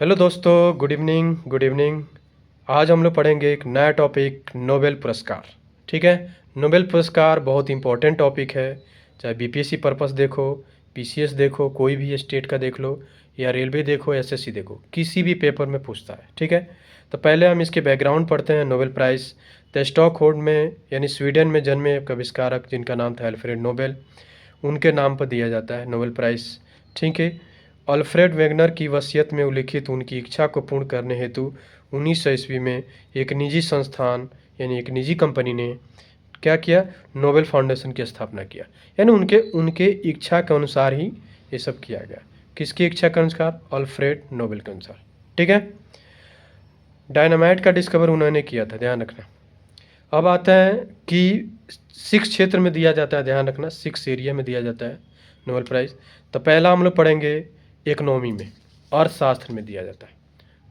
Hello दोस्तों, good evening good evening. आज हम लोग पढ़ेंगे एक नया टॉपिक, नोबेल पुरस्कार। ठीक है। नोबेल पुरस्कार बहुत इंपॉर्टेंट टॉपिक है। चाहे बीपीएससी पर्पस देखो, पीसीएस देखो, कोई भी स्टेट का देख लो, या रेलवे देखो, एसएससी देखो, किसी भी पेपर में पूछता है। ठीक है। तो पहले हम इसके बैकग्राउंड पढ़ते हैं। नोबेल प्राइज़ द स्टॉकहोल्म में यानी स्वीडन में जन्मे एक आविष्कारक जिनका नाम था अल्फ्रेड नोबेल, उनके नाम पर दिया जाता है नोबेल प्राइज़। ठीक है। अल्फ्रेड वेगनर की वसीयत में उल्लिखित उनकी इच्छा को पूर्ण करने हेतु 1900 ईस्वी में एक निजी संस्थान यानी एक निजी कंपनी ने क्या किया, नोबेल फाउंडेशन की स्थापना किया। यानी उनके उनके इच्छा के अनुसार ही ये सब किया गया। किसकी इच्छा के अनुसार? अल्फ्रेड नोबेल के अनुसार। ठीक है। डायनामाइट का डिस्कवर उन्होंने किया था, ध्यान रखना। अब आता है कि 6 क्षेत्र में दिया जाता है, ध्यान रखना, 6 एरिया में दिया जाता है नोबेल प्राइज़। तो पहला हम लोग पढ़ेंगे इकोनॉमी में, अर्थशास्त्र में दिया जाता है।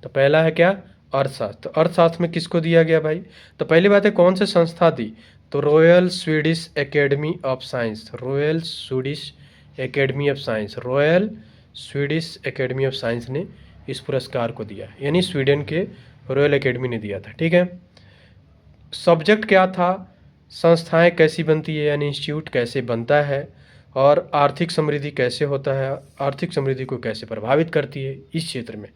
तो पहला है क्या? अर्थशास्त्र। तो अर्थशास्त्र में किसको दिया गया भाई? तो पहली बात है कौन से संस्था दी? तो royal Swedish academy of science, royal Swedish academy of science, royal Swedish academy of science ने इस पुरस्कार को दिया, यानी स्वीडन के रॉयल एकेडमी ने दिया था। ठीक है। सब्जेक्ट क्या था? संस्थाएं कैसी बनती है, यानी इंस्टीट्यूट कैसे बनता है, और आर्थिक समृद्धि कैसे होता है, आर्थिक समृद्धि को कैसे प्रभावित करती है इस क्षेत्र में।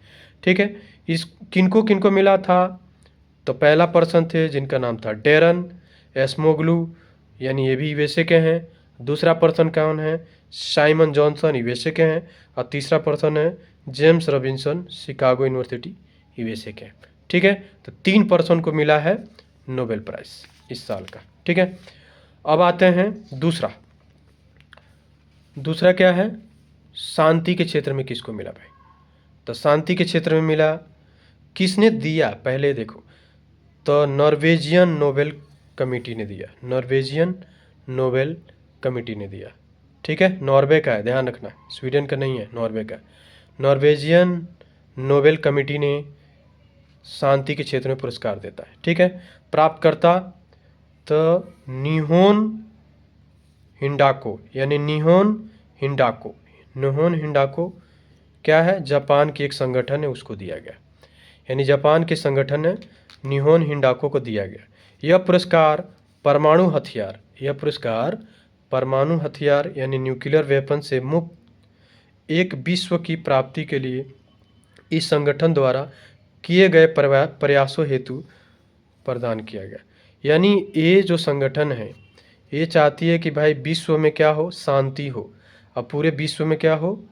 ठीक है। इस किनको मिला था? तो पहला पर्सन थे जिनका नाम था डेरन एस्मोग्लू, यानी ये भी यूएसए के हैं। दूसरा पर्सन कौन है? साइमन जॉनसन, यूएसए के हैं। और तीसरा पर्सन है James Robinson, Chicago university, USA के। ठीक है। तो 3 पर्सन को मिला है नोबेल प्राइज़ इस साल का। ठीक है। अब आते हैं दूसरा क्या है? शांति के क्षेत्र में किसको मिला भाई? तो शांति के क्षेत्र में मिला, किसने दिया पहले देखो, तो नॉर्वेजियन नोबेल कमेटी ने दिया, नॉर्वेजियन नोबेल कमेटी ने दिया। ठीक है। नॉर्वे का है, ध्यान रखना, स्वीडन का नहीं है, नॉर्वे का। नॉर्वेजियन नोबेल कमेटी ने शांति के क्षेत्र में पुरस्कार देता है। ठीक है। प्राप्तकर्ता तो निहोन हिंडाको, यानी निहोन हिंडाको क्या है? जापान की एक संगठन है, उसको दिया गया। यानी जापान के संगठन है निहोन हिंडाको को दिया गया। यह पुरस्कार परमाणु हथियार यानी न्यूक्लियर वेपन से मुक्त एक विश्व की प्राप्ति के लिए इस संगठन द्वारा किए गए प्रयासों हेतु प्रदान किया गया। यानी ये जो संगठन है ये चाहती है कि भाई विश्व में क्या हो? शांति हो। अब पूरे विश्व में क्या हो?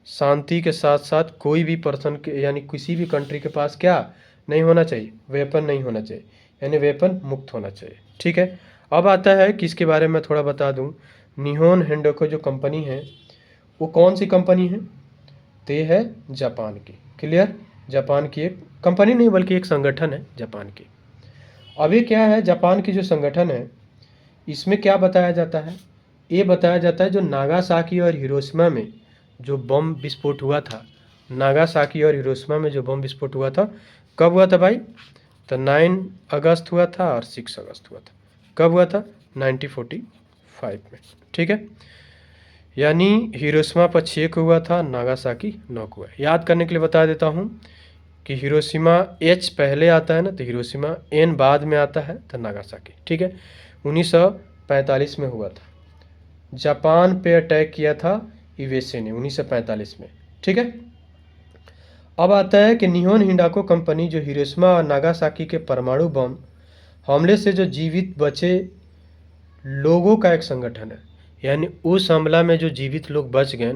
शांति के साथ साथ कोई भी पर्सन के यानी किसी भी कंट्री के पास क्या नहीं होना चाहिए? वेपन नहीं होना चाहिए, यानी वेपन मुक्त होना चाहिए। ठीक है। अब आता है कि इसके बारे में थोड़ा बता दूं। निहोन हिंडाको जो कंपनी है वो कौन सी कंपनी है? तो ये है जापान की। क्लियर? जापान की एक कंपनी नहीं बल्कि एक संगठन है जापान की। अभी क्या है, जापान की जो संगठन है इसमें क्या बताया जाता है? ये बताया जाता है जो नागासाकी और हिरोशिमा में जो बम विस्फोट हुआ था, नागासाकी और हिरोशिमा में जो बम विस्फोट हुआ था, कब हुआ था भाई? तो 9 अगस्त हुआ था और 6 अगस्त हुआ था। कब हुआ था? 1945 में। ठीक है। यानी हिरोशिमा पर 6 को हुआ था, नागासाकी 9 को हुआ। याद करने के लिए बता देता हूँ कि हिरोशिमा एच पहले आता है ना, तो हिरोशिमा एन बाद में आता है, तो नागासाकी। ठीक है। 1945 में हुआ था। जापान पे अटैक किया था यूएसए ने 1945 में। ठीक है। अब आता है कि निहोन हिंडाको कंपनी जो हिरोशिमा और नागासाकी के परमाणु बम हमले से जो जीवित बचे लोगों का एक संगठन है। यानी उस हमला में जो जीवित लोग बच गए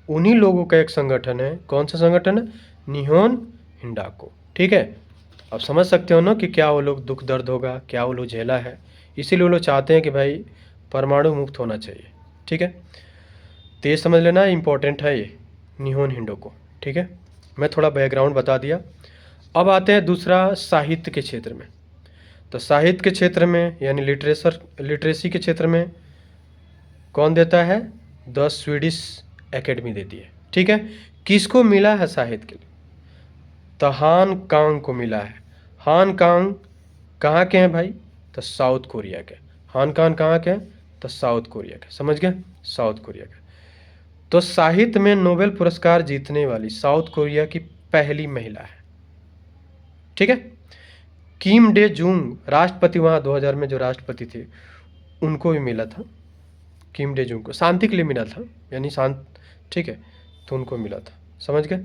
उन्हीं लोगों का एक संगठन है। कौन सा संगठन है? निहोन हिंडाको। ठीक है। अब समझ सकते हो ना कि क्या वो लोग दुख दर्द होगा, क्या वो लोग झेला है। इसीलिए वो लोग चाहते हैं कि भाई परमाणु मुक्त होना चाहिए। ठीक है। तो ये समझ लेना इम्पोर्टेंट है ये निहोन हिंडाको। ठीक है। मैं थोड़ा बैकग्राउंड बता दिया। अब आते हैं दूसरा, साहित्य के क्षेत्र में। तो साहित्य के क्षेत्र में यानी लिटरेसी के क्षेत्र में कौन देता है? द स्वीडिश एकेडमी देती है। ठीक है। किसको मिला है साहित्य के लिए? तो हान कांग को मिला है। हान कांग कहाँ के हैं भाई? तो साउथ कोरिया के। हान कांग कहाँ के हैं? तो साउथ कोरिया के। समझ गए? साउथ कोरिया के। तो साहित्य में नोबेल पुरस्कार जीतने वाली साउथ कोरिया की पहली महिला है। ठीक है। किम डे जुंग राष्ट्रपति, वहाँ 2000 में जो राष्ट्रपति थे उनको भी मिला था। किम डे जुंग को शांति के लिए मिला था, यानी शांत, ठीक है, तो उनको मिला था। समझ गए।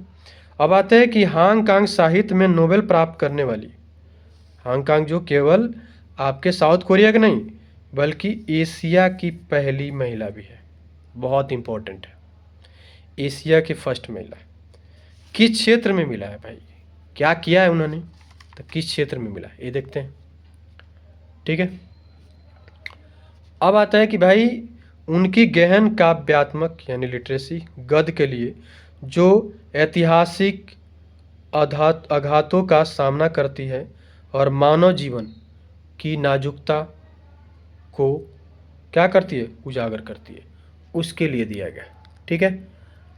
अब आते हैं कि हांगकांग साहित्य में नोबेल प्राप्त करने वाली, हांगकांग जो केवल आपके साउथ कोरिया के नहीं बल्कि एशिया की पहली महिला भी है। बहुत इंपॉर्टेंट है, एशिया की फर्स्ट महिला। किस क्षेत्र में मिला है भाई, क्या किया है उन्होंने, तो किस क्षेत्र में मिला है ये देखते हैं। ठीक है। अब आता है कि भाई उनकी गहन काव्यात्मक यानी लिटरेसी गद्य के लिए जो ऐतिहासिक आघातों का सामना करती है और मानव जीवन की नाजुकता को क्या करती है, उजागर करती है, उसके लिए दिया गया। ठीक है।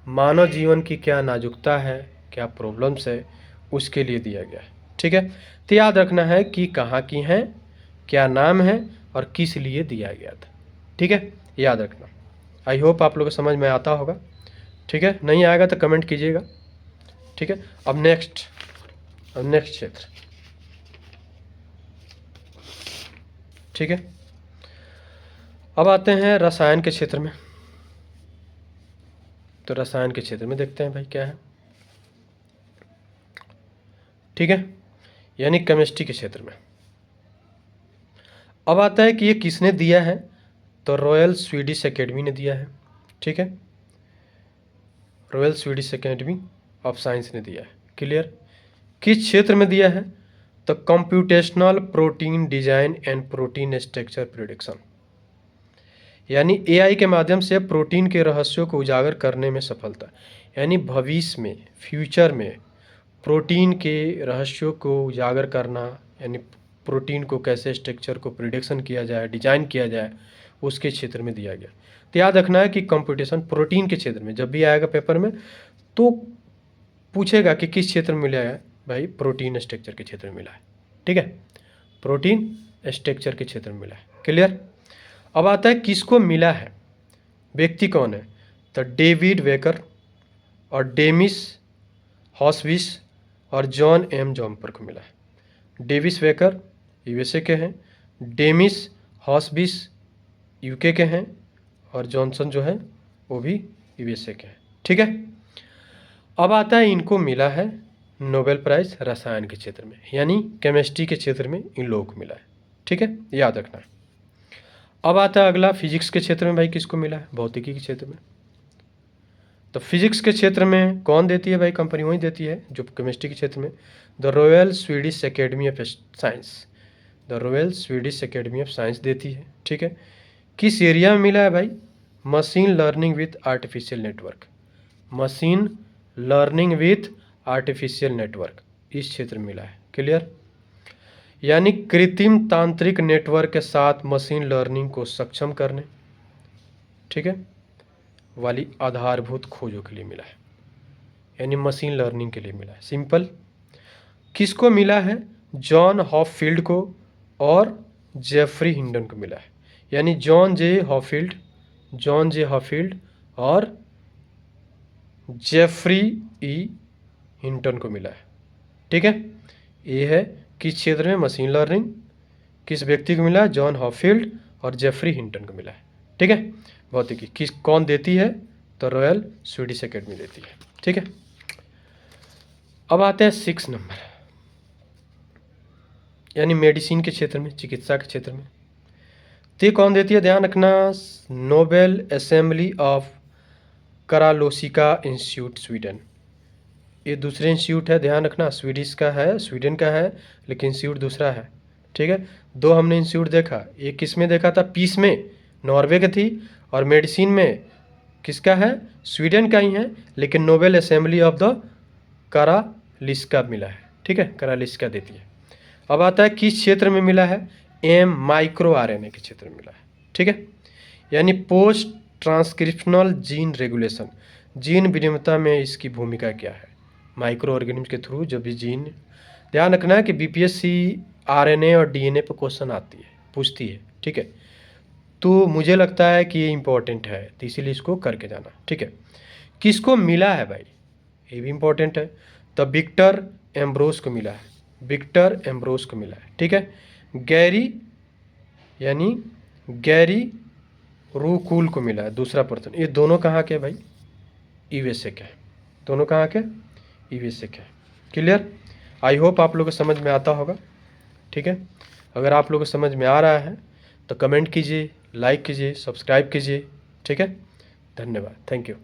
मानव जीवन की क्या नाजुकता है, क्या प्रॉब्लम्स है, उसके लिए दिया गया है। ठीक है। तो याद रखना है कि कहाँ की हैं, क्या नाम है और किस लिए दिया गया था। ठीक है, याद रखना। आई होप आप लोगों को समझ में आता होगा। ठीक है, नहीं आएगा तो कमेंट कीजिएगा। ठीक है। अब नेक्स्ट क्षेत्र। ठीक है। अब आते हैं रसायन के क्षेत्र में। तो रसायन के क्षेत्र में देखते हैं भाई क्या है। ठीक है, यानी केमिस्ट्री के क्षेत्र में। अब आता है कि ये किसने दिया है, तो रॉयल स्वीडिश एकेडमी ने दिया है। ठीक है, royal Swedish academy of science ने दिया है। क्लियर। किस क्षेत्र में दिया है, तो computational protein design and protein structure prediction, यानी एआई के माध्यम से प्रोटीन के रहस्यों को उजागर करने में सफलता। यानी भविष्य में, फ्यूचर में प्रोटीन के रहस्यों को उजागर करना, यानी प्रोटीन को कैसे स्ट्रक्चर को प्रिडिक्शन किया जाए, डिजाइन किया जाए, उसके क्षेत्र में दिया गया। तो याद रखना है कि कंप्यूटेशन प्रोटीन के क्षेत्र में जब भी आएगा पेपर में तो पूछेगा कि किस क्षेत्र में मिला है, भाई प्रोटीन स्ट्रक्चर के क्षेत्र में मिला है। ठीक है, प्रोटीन स्ट्रक्चर के क्षेत्र में मिला है। क्लियर। अब आता है किसको मिला है, व्यक्ति कौन है, तो डेविड वेकर और डेमिस हॉसविस और जॉन एम जॉम्पर को मिला है। डेविस वेकर यूएसए के हैं, डेमिस हॉसविस यूके के हैं और जॉनसन जो है वो भी यूएसए के हैं। ठीक है। अब आता है इनको मिला है नोबेल प्राइज़ रसायन के क्षेत्र में, यानी केमिस्ट्री के क्षेत्र में इन लोगों को मिला है। ठीक है, याद रखना है। अब आता है अगला फिजिक्स के क्षेत्र में भाई किसको मिला है, भौतिकी के क्षेत्र में। तो फिजिक्स के क्षेत्र में कौन देती है भाई, कंपनी वही देती है जो केमिस्ट्री के क्षेत्र में, the royal Swedish academy of science, the royal Swedish academy of science देती है। ठीक है। किस एरिया में मिला है भाई, machine learning with artificial network, machine learning with artificial network, इस क्षेत्र में मिला है। क्लियर। यानी कृत्रिम तांत्रिक नेटवर्क के साथ मशीन लर्निंग को सक्षम करने, ठीक है, वाली आधारभूत खोजों के लिए मिला है, यानी मशीन लर्निंग के लिए मिला है। सिंपल। किसको मिला है, जॉन हॉफील्ड को और जेफरी हिंडन को मिला है, यानी जॉन जे हॉफील्ड और जेफरी ई हिंटन को मिला है। ठीक है, ये है किस क्षेत्र में, मशीन लर्निंग। किस व्यक्ति को मिला है, जॉन हॉफील्ड और जेफरी हिंटन को मिला है। ठीक है। भौतिकी किस कौन देती है, तो रॉयल स्वीडिश एकेडमी देती है। ठीक है। अब आते हैं 6 नंबर, यानी मेडिसिन के क्षेत्र में, चिकित्सा के क्षेत्र में। तो कौन देती है, ध्यान रखना, Nobel assembly of Karolinska institute Sweden. ये दूसरे इंस्टीट्यूट है, ध्यान रखना, स्वीडिश का है, स्वीडन का है, लेकिन इंस्टीट्यूट दूसरा है। ठीक है। दो हमने इंस्टीट्यूट देखा, एक किस में देखा था, पीस में, नॉर्वे की थी, और मेडिसिन में किसका है, स्वीडन का ही है, लेकिन नोबेल असेंबली ऑफ द करालिस्का मिला है। ठीक है, करालिस्का देती है। अब आता है किस क्षेत्र में मिला है, माइक्रो आरएनए के क्षेत्र में मिला है। ठीक है, यानी post transcriptional gene regulation, gene विनिमयता में इसकी भूमिका क्या है, माइक्रो ऑर्गेनिज्म के थ्रू जब भी जीन। ध्यान रखना है कि बीपीएससी आरएनए और डीएनए पर क्वेश्चन आती है, पूछती है। ठीक है, तो मुझे लगता है कि ये इंपॉर्टेंट है, तो इसीलिए इसको करके जाना। ठीक है। किसको मिला है भाई, ये भी इंपॉर्टेंट है, द विक्टर एम्ब्रोस को मिला है, विक्टर एम्ब्रोस को मिला है। ठीक है, गैरी यानी गैरी रूकुल को मिला है दूसरा पर्सन। ये दोनों कहाँ के भाई? यूएसए के, दोनों कहाँ के? यूएसए के। क्लियर? आई होप आप लोगों को समझ में आता होगा। ठीक है, अगर आप लोगों को समझ में आ रहा है तो कमेंट कीजिए, लाइक कीजिए, सब्सक्राइब कीजिए। ठीक है, धन्यवाद, थैंक यू।